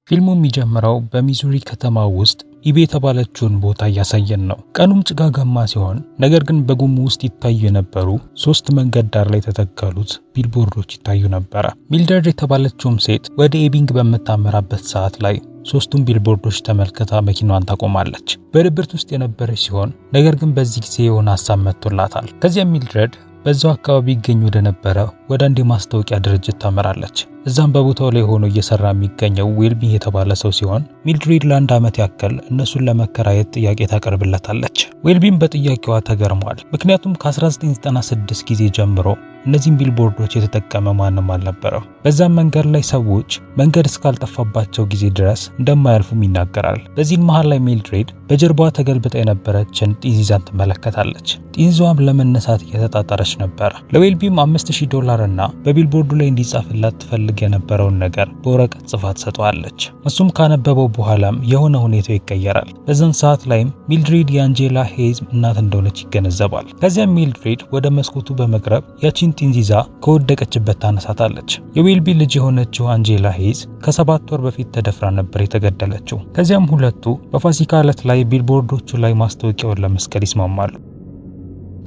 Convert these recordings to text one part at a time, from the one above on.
ፊልሙ የሚጀምረው በሚዙሪ ከተማ ውስጥ ኢቤ የተባለችውን ቦታ እያሳየን ነው። ቀኑም ጭጋጋማ ሲሆን ነገር ግን በጉሙ ውስጥ ይታዩ የነበሩ 3 መንገድ ዳር ላይ የተተከሉት ቢልቦርዶች ይታዩ ነበረ። ሚልደርድ የተባለችውም ሴት ወደ ኤቢንግ በምታመራበት ሰዓት ላይ 3ቱም ቢልቦርዶች ተመልክታ መኪናዋን ታቆማለች። በድብርት ውስጥ የነበረች ሲሆን ነገር ግን በዚህ ጊዜ የሆነ ሀሳብ መጥቶላታል። ከዚያም ሚልድረድ በዛው አካባቢ ይገኝ ወደ ነበረ ወደ አንድ የማስታወቂያ ድርጅት ታመራለች። እዛም በቦታው ላይ ሆኖ እየሰራ የሚገኘው ዌልቢ የተባለ ሰው ሲሆን ሚልድሬድ ለአንድ ዓመት ያክል እነሱን ለመከራየት ጥያቄ ታቀርብለታለች። ዌልቢም በጥያቄዋ ተገርሟል። ምክንያቱም ከ1996 ጊዜ ጀምሮ እነዚህን ቢልቦርዶች የተጠቀመ ማንም አልነበረም። በዛም መንገድ ላይ ሰዎች መንገድ እስካልጠፋባቸው ጊዜ ድረስ እንደማያልፉም ይናገራል። በዚህም መሃል ላይ ሚልድሬድ በጀርባዋ ተገልብጣ የነበረችን ጢንዚዛን ትመለከታለች። ጢንዚዛዋም ለመነሳት እየተጣጣረች ነበር። ለዌልቢም $5000 እና በቢልቦርዱ ላይ እንዲጻፍላት ትፈልግ የነበረውን ነገር በወረቀት ጽፋ ትሰጠዋለች። እሱም ካነበበው በኋላም የሆነ ሁኔታው ይቀየራል። በዛን ሰዓት ላይም ሚልድሬድ የአንጄላ ሄዝ እናት እንደሆነች ይገነዘባል። ከዚያም ሚልድሬድ ወደ መስኮቱ በመቅረብ ያቺን ጢንዚዛ ከወደቀችበት ታነሳታለች። የዌልቢ ልጅ የሆነችው አንጄላ ሄዝ ከ7 ወር በፊት ተደፍራ ነበር የተገደለችው። ከዚያም ሁለቱ በፋሲካ ዕለት ላይ ቢልቦርዶቹ ላይ ማስታወቂያውን ለመስቀል ይስማማሉ።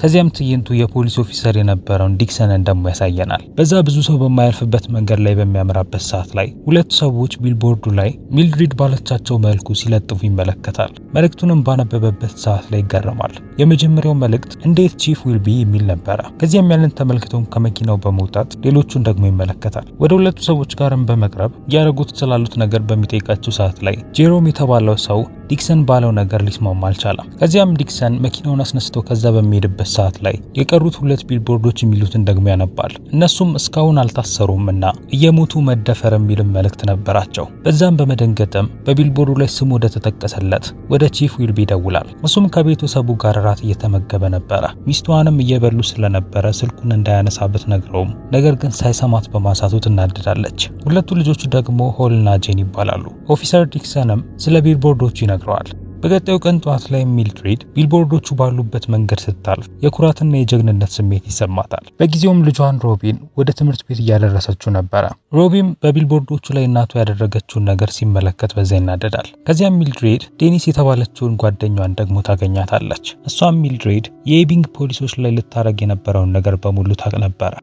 ከዚያም ትዕይንቱ የፖሊስ ኦፊሰር የነበረውን ዲክሰንን ደግሞ ያሳየናል። በዛ ብዙ ሰው በማያልፍበት መንገድ ላይ በሚያመራበት ሰዓት ላይ ሁለት ሰዎች ቢልቦርዱ ላይ ሚልድሬድ ባለቻቸው መልኩ ሲለጥፉ ይመለከታል። መልእክቱንም ባነበበበት ሰዓት ላይ ይገረማል። የመጀመሪያው መልእክት እንዴት ቺፍ ዊልቢ የሚል ነበረ። ከዚያም ያንን ተመልክተው ከመኪናው በመውጣት ሌሎቹን ደግሞ ይመለከታል። ወደ ሁለቱ ሰዎች ጋርም በመቅረብ ያደረጉት ስላሉት ነገር በሚጠይቃቸው ሰዓት ላይ ጄሮም የተባለው ሰው ዲክሰን ባለው ነገር ሊስማማ አልቻለም። ከዚያም ዲክሰን መኪናውን አስነስቶ ከዛ በሚሄድበት ሰዓት ላይ የቀሩት 2 ቢልቦርዶች የሚሉትን ደግሞ ያነባል። እነሱም እስካሁን አልታሰሩም እና እየሞቱ መደፈር የሚል መልእክት ነበራቸው። በዛም በመደንገጥም በቢልቦርዱ ላይ ስሙ ወደ ተጠቀሰለት ወደ ቺፍ ዊልቢ ይደውላል። እሱም ከቤተሰቡ ጋር ራት እየተመገበ ነበረ። ሚስቷንም እየበሉ ስለነበረ ስልኩን እንዳያነሳ ብትነግረውም ነገር ግን ሳይሰማት በማሳቱ ትናደዳለች። ሁለቱ ልጆቹ ደግሞ ሆልና ጄን ይባላሉ። ኦፊሰር ዲክሰንም ስለ ቢልቦርዶቹ ይነግረዋል። በቀጣዩ ቀን ጧት ላይ ሚልድሬድ ቢልቦርዶቹ ባሉበት መንገድ ስታልፍ የኩራትና የጀግንነት ስሜት ይሰማታል። በጊዜውም ልጇን ሮቢን ወደ ትምህርት ቤት እያደረሰችው ነበረ። ሮቢም በቢልቦርዶቹ ላይ እናቱ ያደረገችውን ነገር ሲመለከት በዛ ይናደዳል። ከዚያም ሚልድሬድ ዴኒስ የተባለችውን ጓደኛዋን ደግሞ ታገኛታለች። እሷም ሚልድሬድ የኤቢንግ ፖሊሶች ላይ ልታረግ የነበረውን ነገር በሙሉ ታውቅ ነበረ።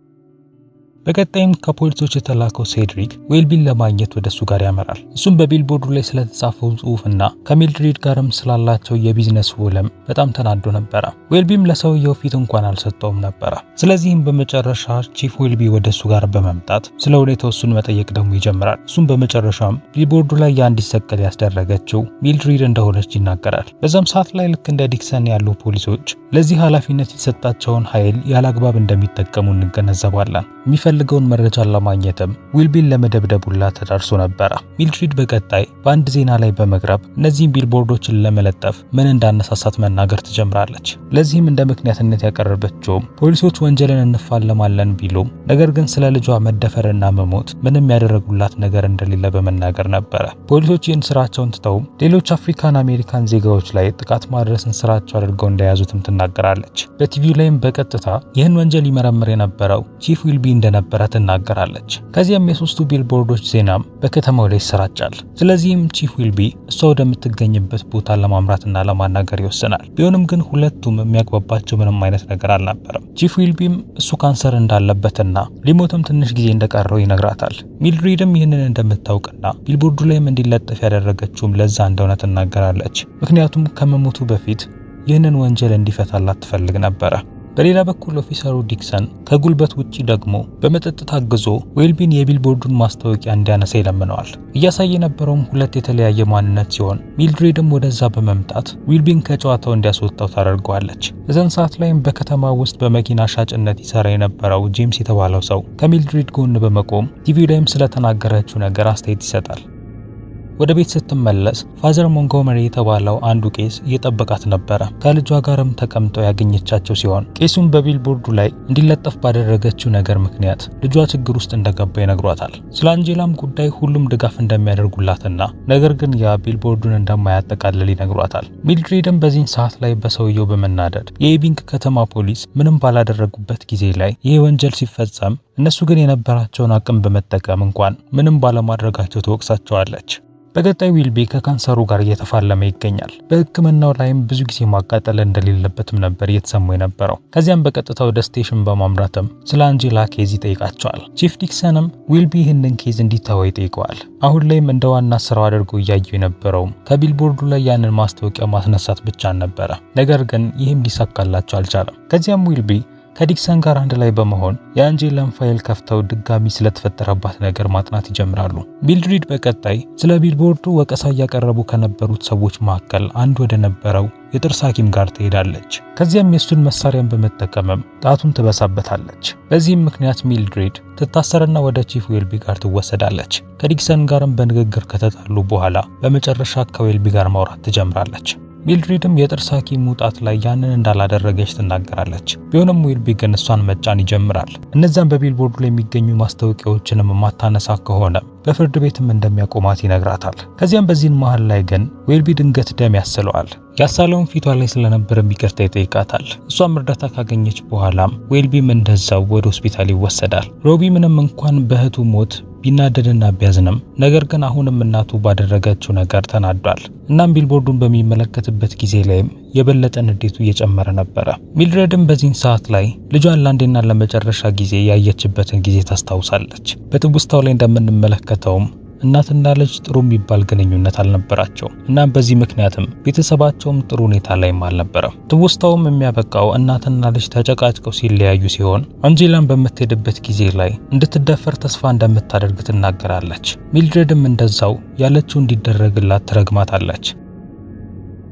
በቀጣይም ከፖሊሶች የተላከው ሴድሪክ ዌልቢን ለማግኘት ወደሱ ጋር ያመራል። እሱም በቢልቦርዱ ላይ ስለተጻፈው ጽሑፍና ከሚልድሬድ ጋርም ስላላቸው የቢዝነስ ውልም በጣም ተናዶ ነበረ። ዌልቢም ለሰውየው ፊት እንኳን አልሰጠውም ነበረ። ስለዚህም በመጨረሻ ቺፍ ዌልቢ ወደሱ ጋር በመምጣት ስለ ሁኔታው እሱን መጠየቅ ደግሞ ይጀምራል። እሱም በመጨረሻም ቢልቦርዱ ላይ እንዲሰቀል ያስደረገችው ሚልድሬድ እንደሆነች ይናገራል። በዛም ሰዓት ላይ ልክ እንደ ዲክሰን ያሉ ፖሊሶች ለዚህ ኃላፊነት የተሰጣቸውን ኃይል ያላግባብ እንደሚጠቀሙ እንገነዘባለን። የሚፈልገውን መረጃ ለማግኘትም ዊልቢን ለመደብደቡላ ተዳርሶ ነበረ። ሚልድሬድ በቀጣይ በአንድ ዜና ላይ በመቅረብ እነዚህን ቢልቦርዶችን ለመለጠፍ ምን እንዳነሳሳት መናገር ትጀምራለች። ለዚህም እንደ ምክንያትነት ያቀረበችውም ፖሊሶች ወንጀልን እንፋለማለን ቢሉም ነገር ግን ስለ ልጇ መደፈርና መሞት ምንም ያደረጉላት ነገር እንደሌለ በመናገር ነበረ። ፖሊሶች ይህን ስራቸውን ትተው ሌሎች አፍሪካን አሜሪካን ዜጋዎች ላይ ጥቃት ማድረስን ስራቸው አድርገው እንደያዙትም ትናገራለች። በቲቪው ላይም በቀጥታ ይህን ወንጀል ይመረምር የነበረው ቺፍ ዊልቢ እንደነበረ ትናገራለች። ከዚያም የሶስቱ ቢልቦርዶች ዜናም በከተማው ላይ ይሰራጫል። ስለዚህም ቺፍ ዊልቢ እሷ ወደምትገኝበት ቦታ ለማምራትና ለማናገር ይወስናል። ቢሆንም ግን ሁለቱም የሚያግባባቸው ምንም አይነት ነገር አልነበረም። ቺፍ ዊልቢም እሱ ካንሰር እንዳለበትና ሊሞትም ትንሽ ጊዜ እንደቀረው ይነግራታል። ሚልድሬድም ይህንን እንደምታውቅና ቢልቦርዱ ላይም እንዲለጠፍ ያደረገችውም ለዛ እንደሆነ ትናገራለች። ምክንያቱም ከመሞቱ በፊት ይህንን ወንጀል እንዲፈታላት ትፈልግ ነበረ። በሌላ በኩል ኦፊሰሩ ዲክሰን ከጉልበት ውጪ ደግሞ በመጠጥ ታግዞ ዌልቢን የቢልቦርዱን ማስታወቂያ እንዲያነሳ ይለምነዋል። እያሳየ የነበረውም 2 የተለያየ ማንነት ሲሆን ሚልድሬድም ወደዛ በመምጣት ዊልቢን ከጨዋታው እንዲያስወጣው ታደርገዋለች። በዛን ሰዓት ላይም በከተማ ውስጥ በመኪና ሻጭነት ይሰራ የነበረው ጄምስ የተባለው ሰው ከሚልድሬድ ጎን በመቆም ቲቪው ላይም ስለተናገረችው ነገር አስተያየት ይሰጣል። ወደ ቤት ስትመለስ ፋዘር ሞንጎመሪ የተባለው አንዱ ቄስ እየጠበቃት ነበረ። ከልጇ ጋርም ተቀምጠው ያገኘቻቸው ሲሆን ቄሱም በቢልቦርዱ ላይ እንዲለጠፍ ባደረገችው ነገር ምክንያት ልጇ ችግር ውስጥ እንደገባ ይነግሯታል። ስለ አንጄላም ጉዳይ ሁሉም ድጋፍ እንደሚያደርጉላትና ነገር ግን ያ ቢልቦርዱን እንደማያጠቃልል ይነግሯታል። ሚልድሬድም በዚህን ሰዓት ላይ በሰውየው በመናደድ የኤቢንግ ከተማ ፖሊስ ምንም ባላደረጉበት ጊዜ ላይ ይህ ወንጀል ሲፈጸም እነሱ ግን የነበራቸውን አቅም በመጠቀም እንኳን ምንም ባለማድረጋቸው ትወቅሳቸዋለች። በቀጣይ ዊልቢ ከካንሰሩ ጋር እየተፋለመ ይገኛል። በሕክምናው ላይም ብዙ ጊዜ ማቃጠል እንደሌለበትም ነበር እየተሰማው የነበረው። ከዚያም በቀጥታ ወደ ስቴሽን በማምራትም ስለ አንጄላ ኬዝ ይጠይቃቸዋል። ቺፍ ዲክሰንም ዊልቢ ይህንን ኬዝ እንዲተወው ይጠይቀዋል። አሁን ላይም እንደ ዋና ስራው አድርጎ እያየው የነበረውም ከቢልቦርዱ ላይ ያንን ማስታወቂያ ማስነሳት ብቻ ነበረ። ነገር ግን ይህም ሊሳካላቸው አልቻለም። ከዚያም ዊልቢ ከዲክሰን ጋር አንድ ላይ በመሆን የአንጄላን ፋይል ከፍተው ድጋሚ ስለተፈጠረባት ነገር ማጥናት ይጀምራሉ። ሚልድሪድ በቀጣይ ስለ ቢልቦርዱ ወቀሳ እያቀረቡ ከነበሩት ሰዎች መካከል አንድ ወደ ነበረው የጥርስ ሐኪም ጋር ትሄዳለች። ከዚያም የሱን መሳሪያን በመጠቀምም ጣቱን ትበሳበታለች። በዚህም ምክንያት ሚልድሪድ ትታሰርና ወደ ቺፍ ዌልቢ ጋር ትወሰዳለች። ከዲክሰን ጋርም በንግግር ከተጣሉ በኋላ በመጨረሻ ከዌልቢ ጋር ማውራት ትጀምራለች። ሚልድሪድም የጥርስ ሐኪሙ ጣት ላይ ያንን እንዳላደረገች ትናገራለች። ቢሆንም ዊልቢ ግን እሷን መጫን ይጀምራል። እነዛም በቢልቦርዱ ላይ የሚገኙ ማስታወቂያዎችንም ማታነሳ ከሆነ በፍርድ ቤትም እንደሚያቆማት ይነግራታል። ከዚያም በዚህን መሃል ላይ ግን ዊልቢ ድንገት ደም ያስለዋል። ያሳለውን ፊቷ ላይ ስለነበር ይቅርታ ይጠይቃታል። እሷም እርዳታ ካገኘች በኋላም ዊልቢም እንደዛው ወደ ሆስፒታል ይወሰዳል። ሮቢ ምንም እንኳን በእህቱ ሞት ቢናደድና ቢያዝንም ነገር ግን አሁንም እናቱ ባደረገችው ነገር ተናዷል። እናም ቢልቦርዱን በሚመለከትበት ጊዜ ላይም የበለጠ ንዴቱ እየጨመረ ነበረ። ሚልድሬድም በዚህን ሰዓት ላይ ልጇን ለአንዴና ለመጨረሻ ጊዜ ያየችበትን ጊዜ ታስታውሳለች። በትውስታው ላይ እንደምንመለከተውም እናትና ልጅ ጥሩ የሚባል ግንኙነት አልነበራቸው። እናም በዚህ ምክንያትም ቤተሰባቸውም ጥሩ ሁኔታ ላይም አልነበረም። ትውስታውም የሚያበቃው እናትና ልጅ ተጨቃጭቀው ሲለያዩ ሲሆን አንጄላን በምትሄድበት ጊዜ ላይ እንድትደፈር ተስፋ እንደምታደርግ ትናገራለች። ሚልድሬድም እንደዛው ያለችው እንዲደረግላት ትረግማታለች።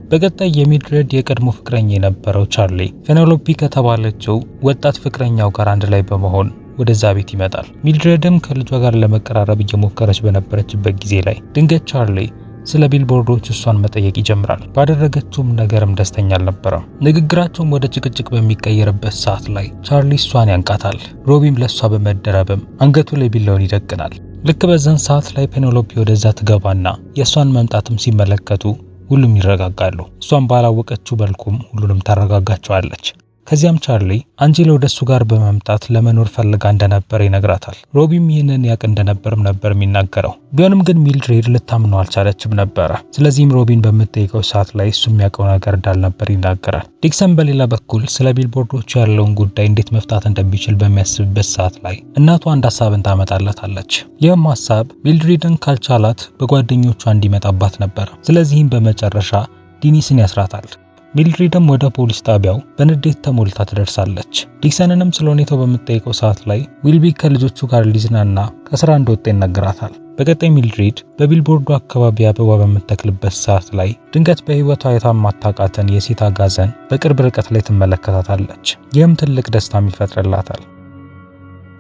በቀጣይ የሚልድሬድ የቀድሞ ፍቅረኛ የነበረው ቻርሊ ፌኔሎፒ ከተባለችው ወጣት ፍቅረኛው ጋር አንድ ላይ በመሆን ወደዛ ቤት ይመጣል። ሚልድሬድም ከልጇ ጋር ለመቀራረብ እየሞከረች በነበረችበት ጊዜ ላይ ድንገት ቻርሊ ስለ ቢልቦርዶች እሷን መጠየቅ ይጀምራል። ባደረገችውም ነገርም ደስተኛ አልነበረም። ንግግራቸውም ወደ ጭቅጭቅ በሚቀየርበት ሰዓት ላይ ቻርሊ እሷን ያንቃታል። ሮቢም ለሷ በመደረብም አንገቱ ላይ ቢላውን ይደቅናል። ልክ በዛን ሰዓት ላይ ፔኔሎፒ ወደዛ ትገባና የእሷን መምጣትም ሲመለከቱ ሁሉም ይረጋጋሉ። እሷን ባላወቀችው መልኩም ሁሉንም ታረጋጋቸዋለች። ከዚያም ቻርሊ አንጄላ ወደሱ ጋር በመምጣት ለመኖር ፈልጋ እንደነበር ይነግራታል። ሮቢም ይህንን ያቅ እንደነበርም ነበር የሚናገረው። ቢሆንም ግን ሚልድሬድ ልታምነው አልቻለችም ነበረ። ስለዚህም ሮቢን በምትጠይቀው ሰዓት ላይ እሱ የሚያውቀው ነገር እንዳልነበር ይናገራል። ዲክሰን በሌላ በኩል ስለ ቢልቦርዶቹ ያለውን ጉዳይ እንዴት መፍታት እንደሚችል በሚያስብበት ሰዓት ላይ እናቷ አንድ ሀሳብን ታመጣለታለች። ይህም ሀሳብ ሚልድሬድን ካልቻላት በጓደኞቿ እንዲመጣባት ነበር። ስለዚህም በመጨረሻ ዲኒስን ያስራታል። ሚልድሬድም ወደ ፖሊስ ጣቢያው በንዴት ተሞልታ ትደርሳለች። ዲክሰንንም ስለ ሁኔታው በምትጠይቀው ሰዓት ላይ ዊልቢ ከልጆቹ ጋር ሊዝናና ከስራ እንደወጣ ይነግራታል። በቀጣይ ሚልድሬድ በቢልቦርዱ አካባቢ አበባ በምትተክልበት ሰዓት ላይ ድንገት በህይወቷ የማታውቃትን የሴት አጋዘን በቅርብ ርቀት ላይ ትመለከታታለች። ይህም ትልቅ ደስታም ይፈጥርላታል።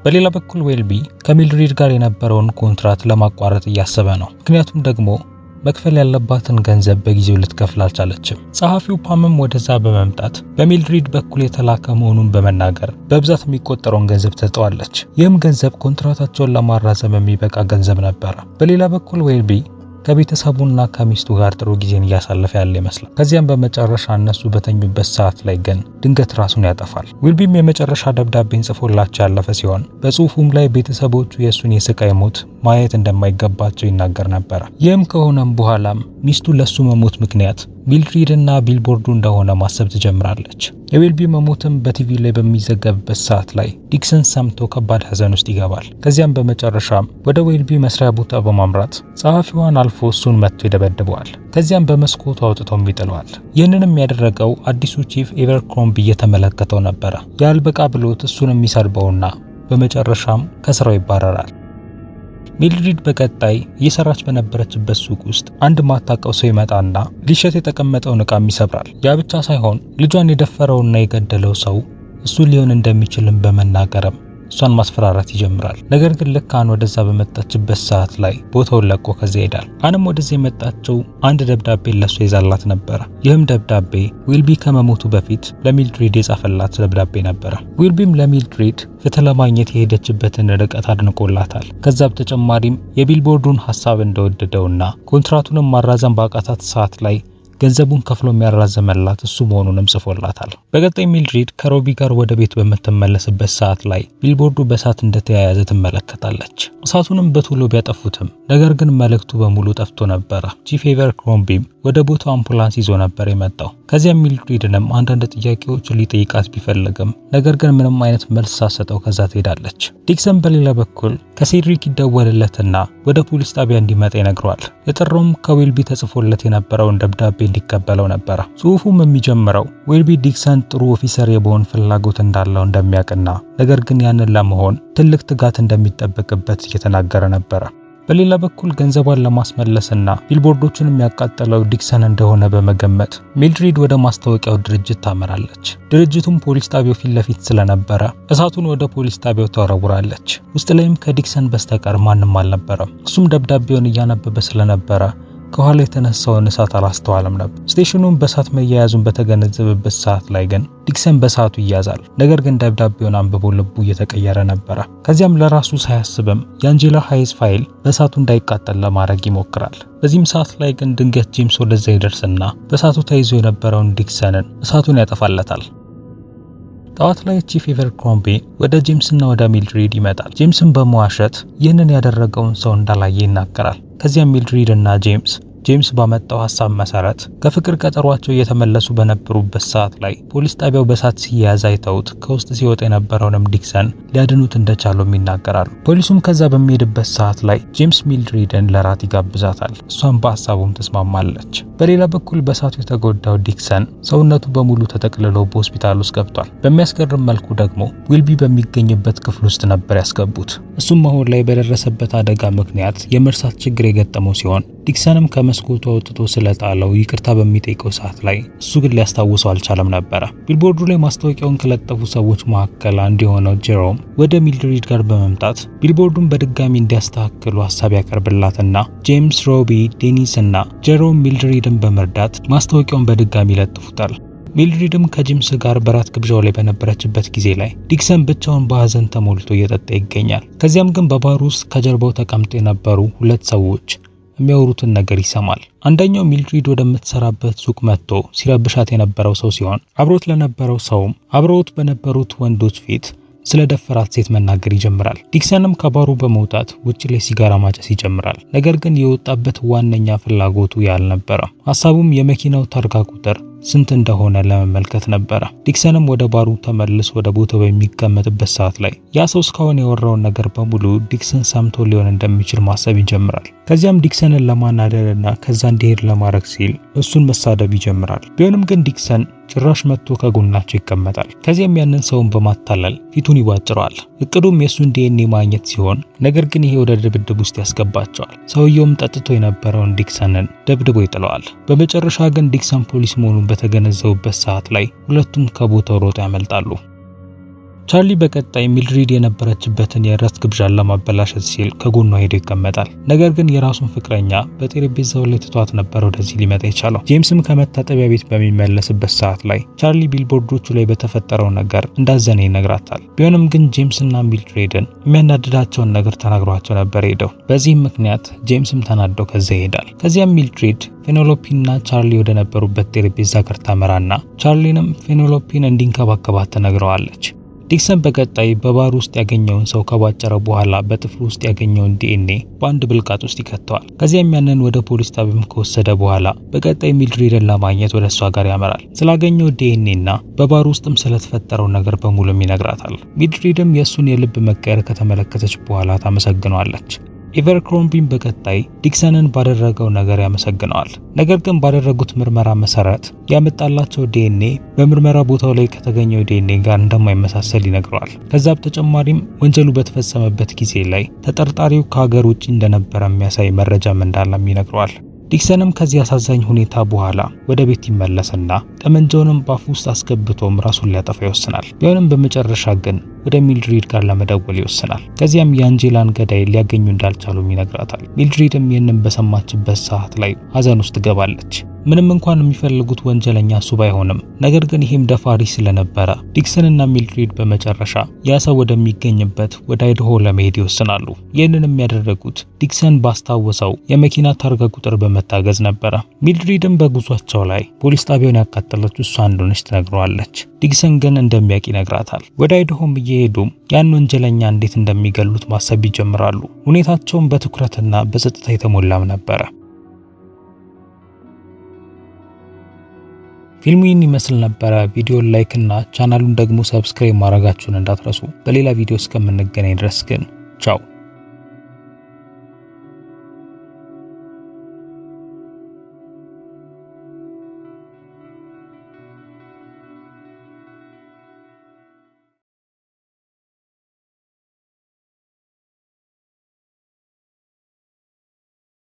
በሌላ በኩል ዊልቢ ከሚልድሬድ ጋር የነበረውን ኮንትራት ለማቋረጥ እያሰበ ነው። ምክንያቱም ደግሞ መክፈል ያለባትን ገንዘብ በጊዜው ልትከፍል አልቻለችም። ጸሐፊው ፓምም ወደዛ በመምጣት በሚልድሬድ በኩል የተላከ መሆኑን በመናገር በብዛት የሚቆጠረውን ገንዘብ ትጠዋለች። ይህም ገንዘብ ኮንትራታቸውን ለማራዘም የሚበቃ ገንዘብ ነበረ። በሌላ በኩል ዊልቢ ከቤተሰቡና ከሚስቱ ጋር ጥሩ ጊዜን እያሳለፈ ያለ ይመስላል። ከዚያም በመጨረሻ እነሱ በተኙበት ሰዓት ላይ ግን ድንገት ራሱን ያጠፋል። ዊልቢም የመጨረሻ ደብዳቤን ጽፎላቸው ያለፈ ሲሆን በጽሁፉም ላይ ቤተሰቦቹ የእሱን የስቃይ ሞት ማየት እንደማይገባቸው ይናገር ነበር። ይህም ከሆነም በኋላም ሚስቱ ለሱ መሞት ምክንያት ሚልድሬድና ቢልቦርዱ እንደሆነ ማሰብ ትጀምራለች። የዊልቢ መሞትም በቲቪ ላይ በሚዘገብበት ሰዓት ላይ ዲክሰን ሰምቶ ከባድ ሐዘን ውስጥ ይገባል። ከዚያም በመጨረሻም ወደ ዊልቢ መስሪያ ቦታ በማምራት ጸሐፊዋን አልፎ እሱን መጥቶ ይደበድበዋል። ከዚያም በመስኮቱ አውጥቶም ይጥለዋል። ይህንንም ያደረገው አዲሱ ቺፍ ኤቨርክሮምቢ እየተመለከተው ነበረ። ያልበቃ ብሎት እሱን የሚሰድበውና በመጨረሻም ከስራው ይባረራል። ሚልድሬድ በቀጣይ እየሰራች በነበረችበት ሱቅ ውስጥ አንድ ማታውቀው ሰው ይመጣና ሊሸጥ የተቀመጠውን ዕቃም ይሰብራል። ያ ብቻ ሳይሆን ልጇን የደፈረውና የገደለው ሰው እሱ ሊሆን እንደሚችልም በመናገርም እሷን ማስፈራራት ይጀምራል። ነገር ግን ልክ አን ወደዛ በመጣችበት ሰዓት ላይ ቦታውን ለቆ ከዚያ ይሄዳል። አንም ወደዛ የመጣችው አንድ ደብዳቤ ለሱ ይዛላት ነበር። ይህም ደብዳቤ ዊልቢ ከመሞቱ በፊት ለሚልድሬድ የጻፈላት ደብዳቤ ነበር። ዊልቢም ለሚልድሬድ ፍትህ ለማግኘት የሄደችበትን ርቀት አድንቆላታል። ከዛ በተጨማሪም የቢልቦርዱን ሐሳብ እንደወደደውና ኮንትራቱንም ማራዘም ባቃታት ሰዓት ላይ ገንዘቡን ከፍሎ የሚያራዘመላት እሱ መሆኑንም ጽፎላታል። በቀጣይ ሚልድሪድ ከሮቢ ጋር ወደ ቤት በምትመለስበት ሰዓት ላይ ቢልቦርዱ በእሳት እንደተያያዘ ትመለከታለች። እሳቱንም በቶሎ ቢያጠፉትም ነገር ግን መልእክቱ በሙሉ ጠፍቶ ነበረ። ቺፍ ኤቨርክሮምቢም ወደ ቦታው አምቡላንስ ይዞ ነበር የመጣው። ከዚያም ሚልድሪድንም አንዳንድ ጥያቄዎች ሊጠይቃት ቢፈልግም ነገር ግን ምንም አይነት መልስ ሳትሰጠው ከዛ ትሄዳለች። ዲክሰን በሌላ በኩል ከሴድሪክ ይደወልለትና ወደ ፖሊስ ጣቢያ እንዲመጣ ይነግረዋል። የጠራውም ከዌልቢ ተጽፎለት የነበረውን ደብዳቤ እንዲቀበለው ነበረ። ጽሑፉም የሚጀምረው ዌልቢ ዲክሰን ጥሩ ኦፊሰር የመሆን ፍላጎት እንዳለው እንደሚያውቅና ነገር ግን ያንን ለመሆን ትልቅ ትጋት እንደሚጠበቅበት እየተናገረ ነበረ። በሌላ በኩል ገንዘቧን ለማስመለስና ቢልቦርዶቹን የሚያቃጠለው ዲክሰን እንደሆነ በመገመት ሚልድሪድ ወደ ማስታወቂያው ድርጅት ታመራለች። ድርጅቱም ፖሊስ ጣቢያው ፊት ለፊት ስለነበረ እሳቱን ወደ ፖሊስ ጣቢያው ተወረውራለች። ውስጥ ላይም ከዲክሰን በስተቀር ማንም አልነበረም። እሱም ደብዳቤውን እያነበበ ስለነበረ ከኋላ የተነሳውን እሳት አላስተዋለም ነበር። ስቴሽኑን በእሳት መያያዙን በተገነዘበበት ሰዓት ላይ ግን ዲክሰን በእሳቱ ይያዛል። ነገር ግን ደብዳቤውን አንብቦ ልቡ እየተቀየረ ነበረ። ከዚያም ለራሱ ሳያስብም የአንጄላ ሃይስ ፋይል በእሳቱ እንዳይቃጠል ለማድረግ ይሞክራል። በዚህም ሰዓት ላይ ግን ድንገት ጄምስ ወደዛ ይደርስና በእሳቱ ተይዞ የነበረውን ዲክሰንን እሳቱን ያጠፋለታል። ጠዋት ላይ ቺፍ ኤቨርክሮምቢ ወደ ጄምስና ወደ ሚልድሪድ ይመጣል። ጄምስን በመዋሸት ይህንን ያደረገውን ሰው እንዳላየ ይናገራል። ከዚያም ሚልድሪድ እና ጄምስ ባመጣው ሐሳብ መሰረት ከፍቅር ቀጠሯቸው እየተመለሱ በነበሩበት ሰዓት ላይ ፖሊስ ጣቢያው በእሳት ሲያያዝ አይተውት ከውስጥ ሲወጣ የነበረውንም ዲክሰን ሊያድኑት እንደቻሉም ይናገራሉ። ፖሊሱም ከዛ በሚሄድበት ሰዓት ላይ ጄምስ ሚልድሪድን ለራት ይጋብዛታል። እሷም በሐሳቡም ተስማማለች። በሌላ በኩል በእሳቱ የተጎዳው ዲክሰን ሰውነቱ በሙሉ ተጠቅልሎ በሆስፒታል ውስጥ ገብቷል። በሚያስገርም መልኩ ደግሞ ዊልቢ በሚገኝበት ክፍል ውስጥ ነበር ያስገቡት። እሱም አሁን ላይ በደረሰበት አደጋ ምክንያት የመርሳት ችግር የገጠመው ሲሆን ዲክሰንም ከመስኮቱ አውጥቶ ስለጣለው ይቅርታ በሚጠይቀው ሰዓት ላይ እሱ ግን ሊያስታውሰው አልቻለም ነበረ። ቢልቦርዱ ላይ ማስታወቂያውን ከለጠፉ ሰዎች መካከል አንዱ የሆነው ጄሮም ወደ ሚልድሪድ ጋር በመምጣት ቢልቦርዱን በድጋሚ እንዲያስተካክሉ ሐሳብ ያቀርብላትና ጄምስ፣ ሮቢ፣ ዴኒስ እና ጄሮም ሚልድሪድን በመርዳት ማስታወቂያውን በድጋሚ ይለጥፉታል። ሚልድሪድም ከጄምስ ጋር በራት ግብዣው ላይ በነበረችበት ጊዜ ላይ ዲክሰን ብቻውን በሐዘን ተሞልቶ እየጠጣ ይገኛል። ከዚያም ግን በባሩ ውስጥ ከጀርባው ተቀምጠው የነበሩ ሁለት ሰዎች የሚያወሩትን ነገር ይሰማል። አንደኛው ሚልድሪድ ወደምትሰራበት ሱቅ መጥቶ ሲረብሻት የነበረው ሰው ሲሆን አብሮት ለነበረው ሰውም አብሮት በነበሩት ወንዶች ፊት ስለ ደፈራት ሴት መናገር ይጀምራል። ዲክሰንም ከባሩ በመውጣት ውጪ ላይ ሲጋራ ማጨስ ይጀምራል። ነገር ግን የወጣበት ዋነኛ ፍላጎቱ ያልነበረም ሐሳቡም የመኪናው ታርጋ ቁጥር ስንት እንደሆነ ለመመልከት ነበረ። ዲክሰንም ወደ ባሩ ተመልሶ ወደ ቦታው በሚቀመጥበት ሰዓት ላይ ያ ሰው እስካሁን ያወራውን ነገር በሙሉ ዲክሰን ሰምቶ ሊሆን እንደሚችል ማሰብ ይጀምራል። ከዚያም ዲክሰንን ለማናደድና ከዛ እንዲሄድ ለማድረግ ሲል እሱን መሳደብ ይጀምራል። ቢሆንም ግን ዲክሰን ጭራሽ መጥቶ ከጎናቸው ይቀመጣል። ከዚያም ያንን ሰውን በማታለል ፊቱን ይቧጭረዋል። እቅዱም የሱን ዲኤንኤ ማግኘት ሲሆን ነገር ግን ይሄ ወደ ድብድብ ውስጥ ያስገባቸዋል። ሰውየውም ጠጥቶ የነበረውን ዲክሰንን ደብድቦ ይጥለዋል። በመጨረሻ ግን ዲክሰን ፖሊስ መሆኑን በተገነዘቡበት ሰዓት ላይ ሁለቱም ከቦታው ሮጦ ያመልጣሉ። ቻርሊ በቀጣይ ሚልድሪድ የነበረችበትን የእራት ግብዣን ለማበላሸት ሲል ከጎኗ ሄዶ ይቀመጣል። ነገር ግን የራሱን ፍቅረኛ በጠረጴዛው ላይ ትቷት ነበር ወደዚህ ሊመጣ የቻለው። ጄምስም ከመታጠቢያ ቤት በሚመለስበት ሰዓት ላይ ቻርሊ ቢልቦርዶቹ ላይ በተፈጠረው ነገር እንዳዘነ ይነግራታል። ቢሆንም ግን ጄምስና ሚልድሪድን የሚያናድዳቸውን ነገር ተናግሯቸው ነበር ሄደው። በዚህም ምክንያት ጄምስም ተናደው ከዛ ይሄዳል። ከዚያም ሚልድሪድ ፌኔሎፒና ቻርሊ ወደ ነበሩበት ጠረጴዛ ጋር ታመራና ቻርሊንም ፌኔሎፒን እንዲንከባከባት ትነግረዋለች። ዲክሰን በቀጣይ በባር ውስጥ ያገኘውን ሰው ከባጨረ በኋላ በጥፍሩ ውስጥ ያገኘውን ዲኤንኤ በአንድ ብልቃጥ ውስጥ ይከተዋል። ከዚያም ያንን ወደ ፖሊስ ጣቢያም ከወሰደ በኋላ በቀጣይ ሚልድሪድን ለማግኘት ወደ እሷ ጋር ያመራል። ስላገኘው ዲኤንኤ እና በባር ውስጥም ስለተፈጠረው ነገር በሙሉም ይነግራታል። ሚልድሪድም የእሱን የልብ መቀየር ከተመለከተች በኋላ ታመሰግነዋለች። ኤቨርክሮምቢም በቀጣይ ዲክሰንን ባደረገው ነገር ያመሰግነዋል። ነገር ግን ባደረጉት ምርመራ መሰረት ያመጣላቸው ዲኤንኤ በምርመራ ቦታው ላይ ከተገኘው ዲኤንኤ ጋር እንደማይመሳሰል ይነግረዋል። ከዛ በተጨማሪም ወንጀሉ በተፈጸመበት ጊዜ ላይ ተጠርጣሪው ከሀገር ውጭ እንደነበረ የሚያሳይ መረጃም እንዳለም ይነግረዋል። ዲክሰንም ከዚህ አሳዛኝ ሁኔታ በኋላ ወደ ቤት ይመለስና ጠመንጃውንም ባፉ ውስጥ አስገብቶም ራሱን ሊያጠፋ ይወስናል። ቢሆንም በመጨረሻ ግን ወደ ሚልድሪድ ጋር ለመደወል ይወስናል። ከዚያም የአንጄላን ገዳይ ሊያገኙ እንዳልቻሉም ይነግራታል። ሚልድሪድም ይህንን በሰማችበት ሰዓት ላይ ሀዘን ውስጥ ትገባለች። ምንም እንኳን የሚፈልጉት ወንጀለኛ እሱ ባይሆንም ነገር ግን ይሄም ደፋሪ ስለነበረ ዲክሰንና ሚልድሬድ በመጨረሻ ያ ሰው ወደሚገኝበት ወደ አይዳሆ ለመሄድ ይወስናሉ። ይህንንም ያደረጉት ዲክሰን ባስታወሰው የመኪና ታርጋ ቁጥር በመታገዝ ነበረ። ሚልድሬድም በጉዟቸው ላይ ፖሊስ ጣቢያውን ያቃጠለችው እሷ እንደሆነች ትነግረዋለች። ዲክሰን ግን እንደሚያውቅ ይነግራታል። ወደ አይዳሆም እየሄዱም ያን ወንጀለኛ እንዴት እንደሚገሉት ማሰብ ይጀምራሉ። ሁኔታቸውን በትኩረትና በጸጥታ የተሞላም ነበረ። ፊልሙ ይህን ይመስል ነበረ። ቪዲዮን ላይክ እና ቻናሉን ደግሞ ሰብስክራይብ ማድረጋችሁን እንዳትረሱ። በሌላ ቪዲዮ እስከምንገናኝ ድረስ ግን ቻው።